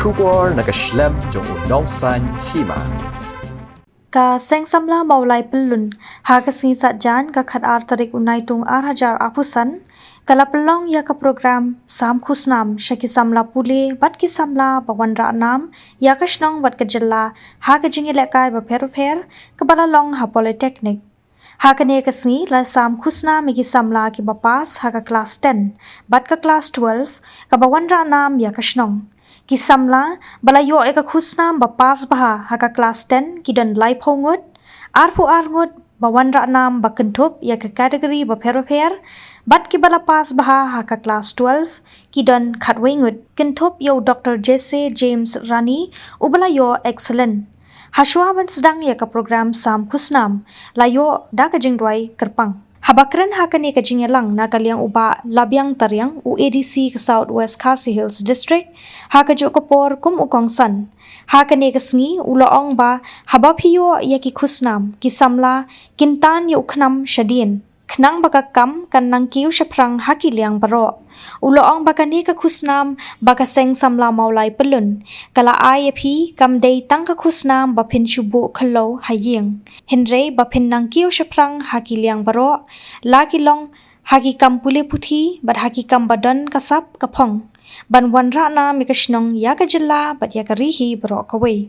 Shubor nakaslem jong unongsan Hima. Ka seng samla maulai pelun ha kasing satjan ka khat tarik unai tung hajar apusan kala pelong ya ka program sam Khusnam syaki samla pule bat ki samla bawan ra nam ya ka shnong bat ka jella ha ka jingi lekai ba per ka bala long ha polytechnic ha ka ne ka singi la sam Khusnam ki samla ki bapas ha ka class 10 bat ka class 12 ka bawan ra nam ya ka shnong ki samla balayo eka Khusnam bapas baha haka kelas 10 ki dan lai phongut arpu arngut bawan ra nam bakentup ya ke kategori baper bat ki bala pas baha haka kelas 12 ki dan khatwengut kentup yo Dr. Jesse James Rani ubala yo excellent haswa ban sedang ya ka program sam Khusnam layo da ka jingdwai kerpang Habakran hakani ka jingelang na kaliang uba L.Tariang UADC ka Southwest Khasi Hills District haka jokopor kum ukongsan hakani ka sngi uloong ba habaphiyo ya ki Khusnam ki samla kintan yu khnam shadin khnang baka kam kan Nangkiew shaprang haki liang baro uloong baka ni ka Khusnam baka seng samla maulai pelun kala IAP kam dei tang ka Khusnam ba Phin shubu Khyllew Ïing Hynrei ba Phin Nangkiew shaprang haki liang baro laki long haki kam pule puthi bat haki kam badan kasap kapong ban wanra na mikashnong ya ka jilla bat ya ka rihi baro kawai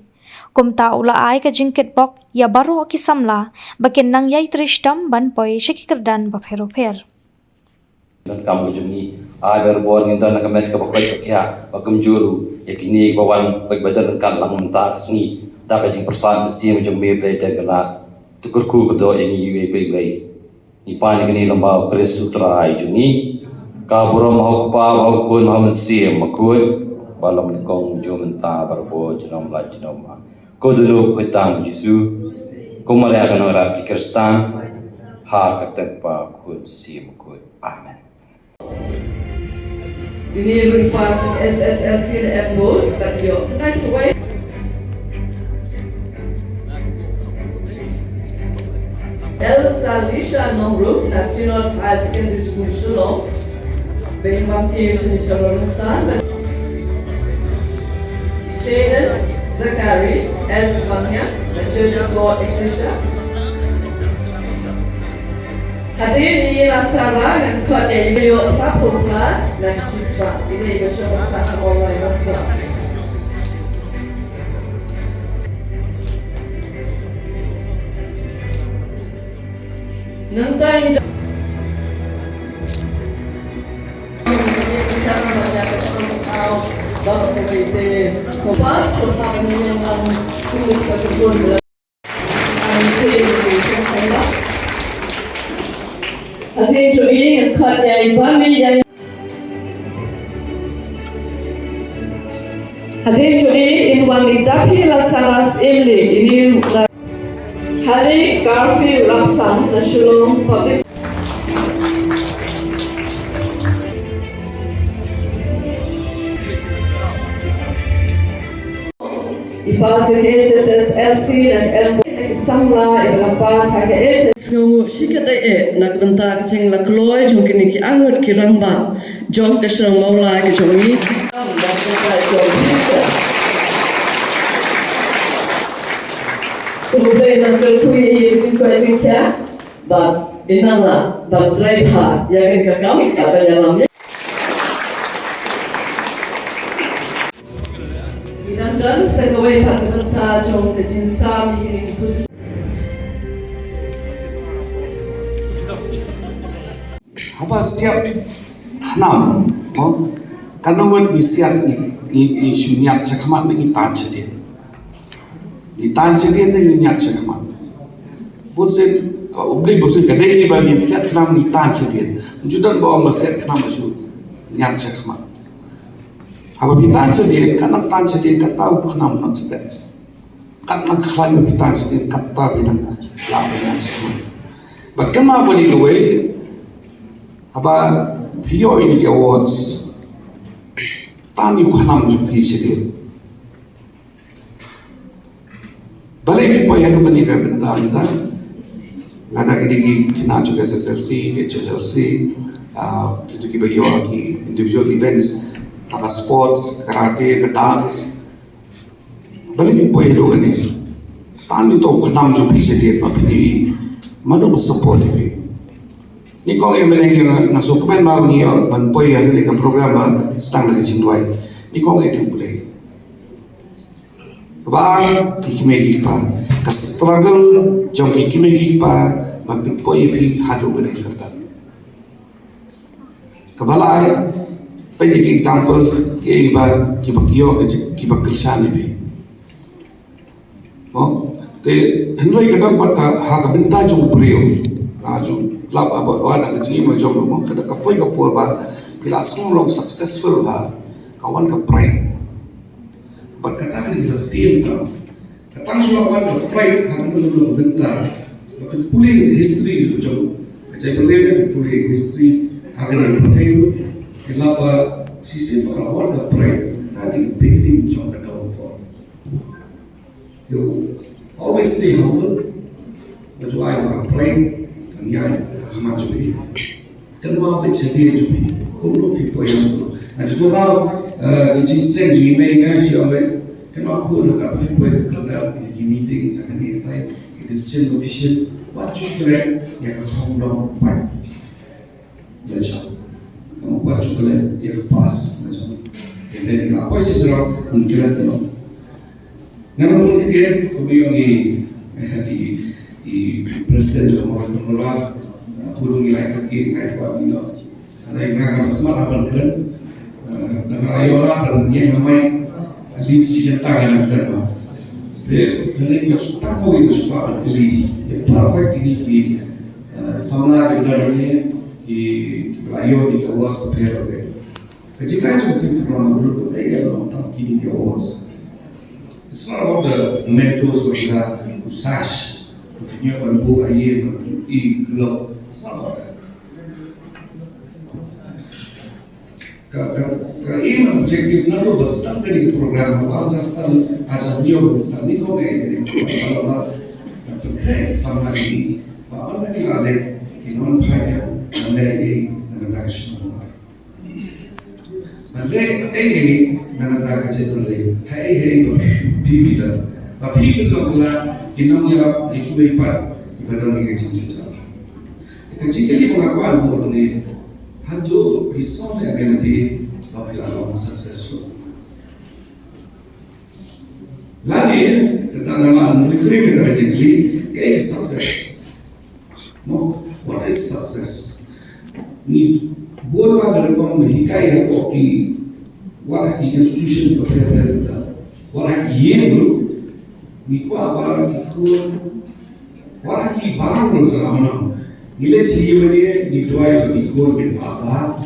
kumta ula ai ka jingkit bok ya baro ki samla bakin nang yai trishtam ban poi shikikerdan ba phero dan kamu jungi agar bor nginta nak kamet ka bakoi kya bakum juru yakini bawan bagbadan kan lang menta singi da ka jing persan mesti macam me play tag galat tukurku kedo ini ue bai ni pan ni lamba pres sutra ai jungi ka buram hau pa hau kun hau mesti makun balam kong jo menta barbo jinom la jinom ko dulu khotang jisu ko male akan ora pikirstan ha kartempa kun si makun amen. Ini berupa SSLC dan MBOS dan yo naik away. L.Tariang nomor National High Secondary School Khyllew berimpamti National Nasan Jaden Zakari S. Mangya dan Church of God English. Hadir di Lasara dan kuat dari beliau Rapurna dan Siswa. Ini juga sama-sama orang yang berkuat. Nanti kita banyak tahu bahwa kita sobat serta penyelenggaraan kulit kebun Hadir jo Ïing khat yai bami yai Hadir jo Ïing wang idapi la saras emle ini hari Garfi Rapsang National Public Ipas SSLC dan LB samla ilampas hake Ngau sikadai nakbenta kacing la kloy jong kini ki angut ki ramba jong kesang maula ki jongi Kemudian nak berkuih jingkau jingkau, bab inanglah bab driver yang kekam apa dalamnya. Dan segawai patenta jong kejinsam ini kus. Apa siap Khusnam, karena buat siap ni sunyak cakamat ni tan sedih, ni tan sedih ni sunyak cakamat. Buat saya obli buat saya kedai ni bagi siap Khusnam ni tan sedih, judan bawa siap Khusnam tu sunyak cakamat. Apa pitan sedih, karena tan sedih kata Khusnam nak step, karena kalau pitan sedih kata bilang lawan semua. Bagaimana boleh gue? Apa PO ini awards tani Khusnam jupi sedih. Balik apa yang kami kan benda lada kini kena juga SSLC, HSLC, kita kibayo ki individual events, taka sports, karate, dance, balik ni poy do ni tan ni to Khusnam jo pi se dia pa ni madu ba support ni ko em ne na so komen ba ni ban poy ya ni ka program ba stang na chindwai ni ko ngai du play ba ki me ki pa ka struggle jong ki me ki pa ma pi poy pi hadu ba ni karta ka balai pa ni examples ke ba ki ba ki ba krishan ni te Hynrei kadang pata ha ka benta jong brio jong lap aba ada ke ji ma jong mo kada ka poi ka por ba pila song long successful ha kawan ka pride but kata ni the team ta katang so kawan ka pride ha no benta but puli history jong ajai boleh ni puli history ha ka ni potato ila ba sisi pa kawan ka pride tadi pili jong ka downfall always stay humble. Baju I bukan plain, kan yang sama juga. Kan mau apa jadi juga. Kau fi poin tu. Nah juga kalau di sini juga mereka sih orang kan aku nak apa fi poin kerana di meeting sekarang ni like decision decision what you plan yang kau dong pai. Belajar. Kamu buat juga yang pas macam. Jadi apa sih seorang mungkin tu. Namun kemudian kemudian di presiden juga menolak burung nilai kaki naik buat minum. Ada yang nak smart apa keren, dengan ayolah dan yang ramai list cinta yang keren. Jadi yang tak tahu itu suka beli. Yang perfect ini di sana juga ini di ayo di awas berapa. Jika itu mesti sebelum dulu tu, yang tak kini di awas. It's not about the mentors we have who sash, who finyo kan buka Ïing, Khyllew. It's not about that. Ïing objective na lo basta dari program apa aja niyo basta ni ko kaya kalau berkait sama ini, anda kira ada inon payah anda ini dengan nasional. Maka nanti kita boleh hai people dah, but people loklah kinam yang ikut ipat ibadah ni kecil-kecil. Kecil-kecil pengakuan buat ni, hadu pisau yang nanti bakal orang successful. Lain tentang reframe kita basically kayak success. No, what is success? Ni buat apa kalau hikayat kopi, wala institution berkaitan dengan wala Ïing ni ko apa kikun wala ki barang dalam mana nilai sih mana ni doa itu kikun bin pasah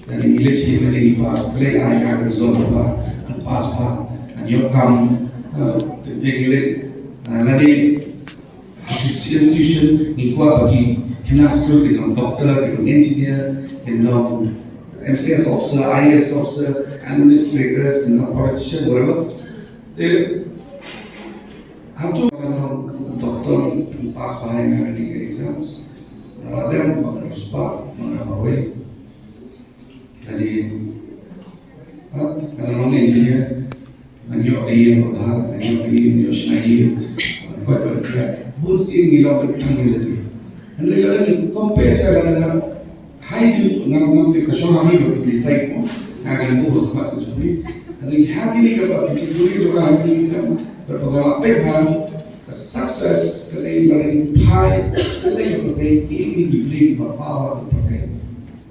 dan nilai sih mana ni pas play ayah result apa pas and you come to take it nanti institution ni ko apa ki kinas tu dengan doktor dengan engineer dengan MCS officer, IS officer, administrators, politician, whatever. They have to doctor pass by medical exams. Then harus mengawal. Jadi, kalau non engineer, nanyo Ïing berhak, nanyo Ïing nyosnai, kau berhak. Bun sih ngilau betang jadi. Anda kalau ni compare saya dengan high to nanti kesana ni decide mo akan buat apa tu jadi hari ini kalau kita boleh juga hari ini sekarang berbagai pekan success kalau lagi pie kalau yang pertama ini dibeli berapa pertama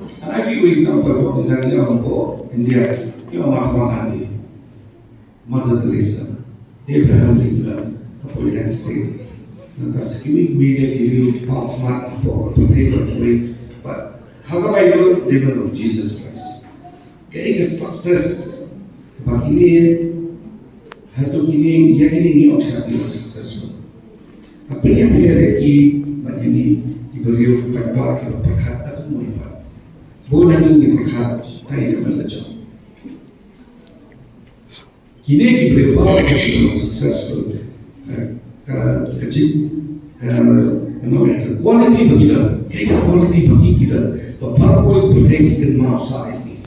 and I give you example in India yang Mahatma Gandhi, Mother Teresa, Abraham Lincoln, United States. Nanti sekali media kiri pahlawan apa pertama but how do I know the name of Jesus Christ? Kaya success kapag ini hato kini yakini ni oksya successful. Apa yang ada ki banyak iberiyo pagba ki perkhat aku mo iba. Bona ni perkhat tayo belajar. Kini iberiyo pa ki successful. Kecil quality bagi kita, quality bagi kita. Bapak boleh bertanya mau saya ini.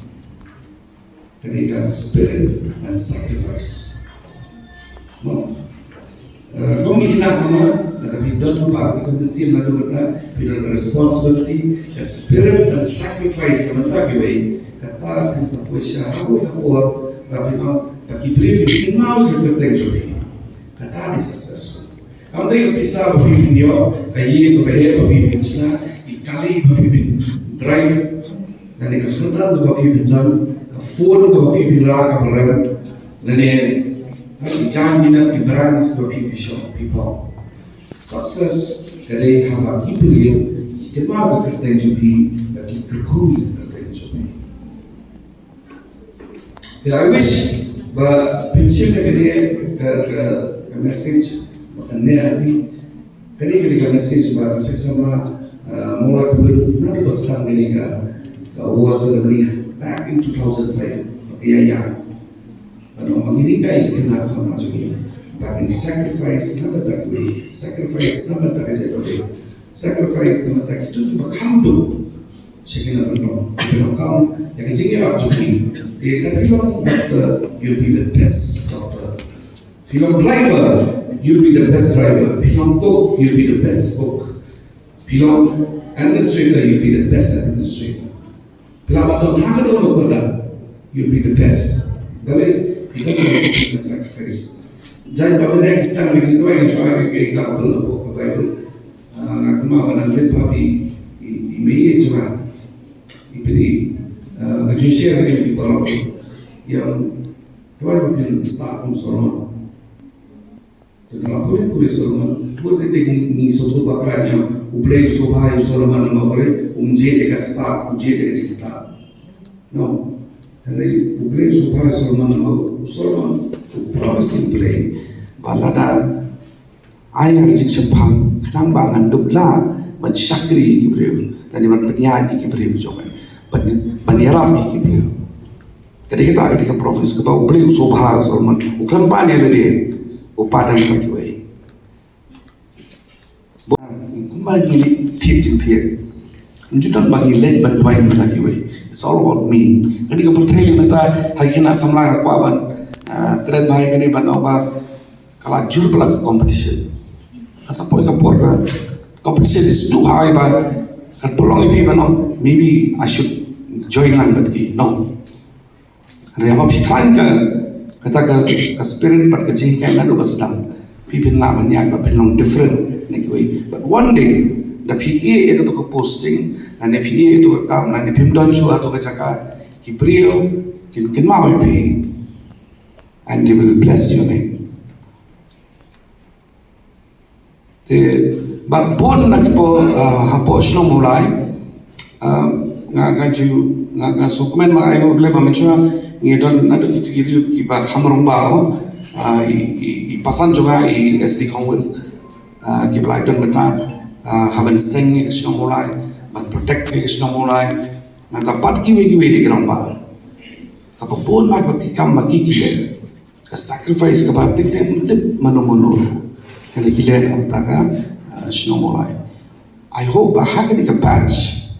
Ketika spirit and sacrifice. bagi kita sama, tetapi don't lupa kita mesti melakukan kita responsibility, a spirit and sacrifice kita kibai kata kita puasa aku kapor tapi no bagi beri kita mau kita terjadi kata di successful. Kamu dah bisa beri video kayi kebahagiaan beri bisna ikali beri drive dan ikat beri binan phone beri bila kabar dan Jangan di brands for people. Success kadai hawa kipriyo itma ka करते जुबी की करखुई करते जुबी. I wish but prinsip kadai ka message makanya abi kadai ka message ba sama mulai belum nanti besar ini ka was back in 2005 ya. Ano manginigay kina sama juga, bahkan sacrifice nama tak boleh, sacrifice nama tak saya boleh, sacrifice nama tak itu juga kamdo, saya kena benar, benar kamu yang jingga apa juga, dia bilang doctor, you'll be the best doctor, bilang driver, you'll be the best driver, bilang cook, you'll be the best cook, bilang administrator, you'll be the best administrator, bilang apa nak ada orang kerja, you'll be the best, boleh. Kita mesti sacrifice. Jadi pada next time kita akan try example of Bible. Nak mahu nak lihat babi ini juga. Ini nak share dengan kita orang yang dua orang start Solomon. Jadi apa pun Solomon, pun kita ni suatu bakal yang ublay sobai Solomon nama boleh umjeh dekat start, umjeh dekat start. No. Hari ublay sobai Solomon nama Solomon promising play balada Ïing jik sepang kenang bangan dubla mensyakri Ibrahim dan iman penyanyi Ibrahim juga menyerami Ibrahim ketika kita promise kita ublay sobai Solomon uklan pani lagi upadan tak kiwai kembali gili tiap Judan bagi late but why tak kiwai it's all about me ketika percaya kita hai kena samlang aku aban trend baik ini ban apa kalau jur pelak competition kan sampai ke por competition is too high but kan pelong ini ban maybe I should join lang but no ada apa pikiran kata ke spirit pat kecil kan ada basdang pipin lah banyak but pelong different like way but one day the PA itu ke posting dan the PA itu ke kam dan the pimdon chua itu ke cakap kipriyo kin mau pay and they will bless your name. But pun nak po hapo sno mulai nga sukmen mga ayo ble mamensya ngidon nado gitu kiba hamrong bao I pasan juga I SD Kongwil kiba idon meta haban sing sno mulai but protect sno mulai na dapat kiwi di grong ba kapapun magkikam makikile sacrifice kapan tip mano yang dikilai antara snow mulai. I hope bahkan di batch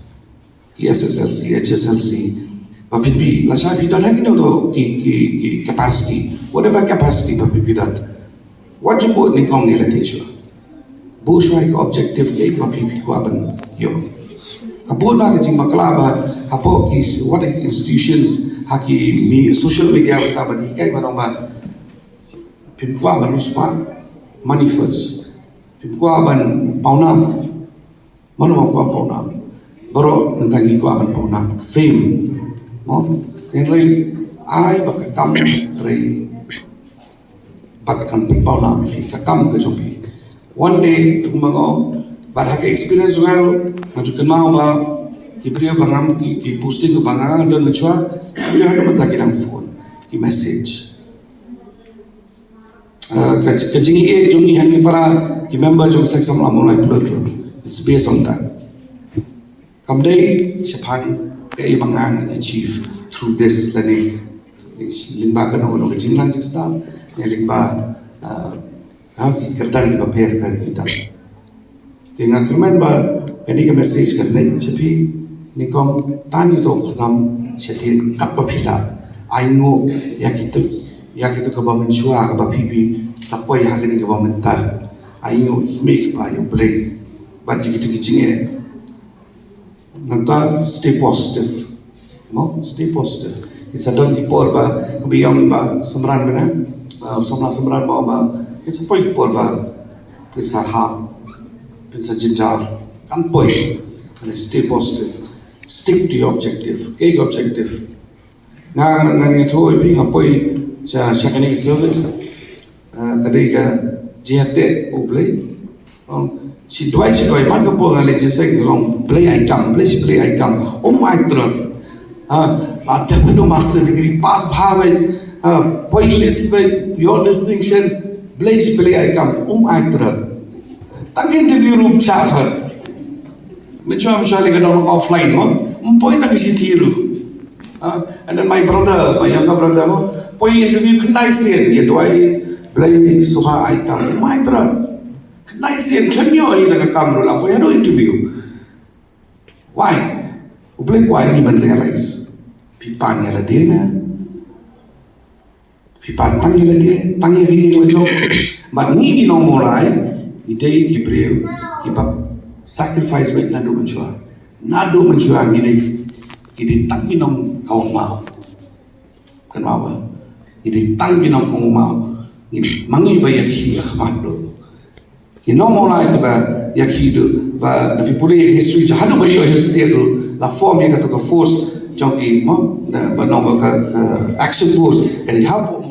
SSLC, HSLC, papipi lasabi dan lagi no ki capacity, whatever capacity papipi dan. What you put ni kong nila desyo. Bushway objective kay papipi ko aban yo. Kabun ba kajing maklaba hapo ki what institutions haki social media kaban ikay manong ba Pimkwa ban ruspan money first. Pimkwa ban paunam. Mano kwa paunam. Baro nantangi kwa ban paunam. Fame. No? Hynrei ay bakakam rei bakkan paunam kakam ke jopi. One day kumango barhaka experience well majukan mau ba kipriya bangam ki posting ko banga don chwa kipriya hado mataki ng phone ki message kajingi jungi hangi para ki member jong seksam la mulai plot it's based on that kamdai siapang kay bangang achieve through this learning lingba ka no kajinglang sistem ya lingba ki kerdan ki prepare kar kita tinga comment ba kani ka message kan nei chapi ni kom tani to khunam chatin kap phila aingo yakito ka ba menchua ka ba pipi sapoi ha kani ka ba menta Ïing make by your play. But you get to get Nanta stay positive. No, stay positive. It's a donkey poor ba, beyond ba, samran ba samran ba, it's a point poor ba, it's a half, it's a ginger, and point, and stay positive. Stick to your objective, key objective. Nang ito ipin apoy sa secondary service, kadang jihate ublay. Si dua man kapo ngali jisay long play icon, play icon. Oh my god, ada pun master degree pass bhavai, pointless by your distinction, play icon. Oh my god, tang interview room chaffer. Macam lagi orang offline, point tak isi tiru. And then my brother, my younger brother, point interview kenai sih, dia doai play suha icon. My brother. Nice and clear in the camera, we had no interview. Why? Why even realize? Pipan yala dena. Pipan tang yala dena, tang yala dena. But ni no more idei ki brave, ki sacrifice with nado menjua idei tang inong kau mau. Kenapa? Idei tang inong kau mau. Idei mangi bayak hiya khamado. No more like yakidu, but if you put a history, Jahano Mario history, la form you got to force, junkie, but no action force, and you have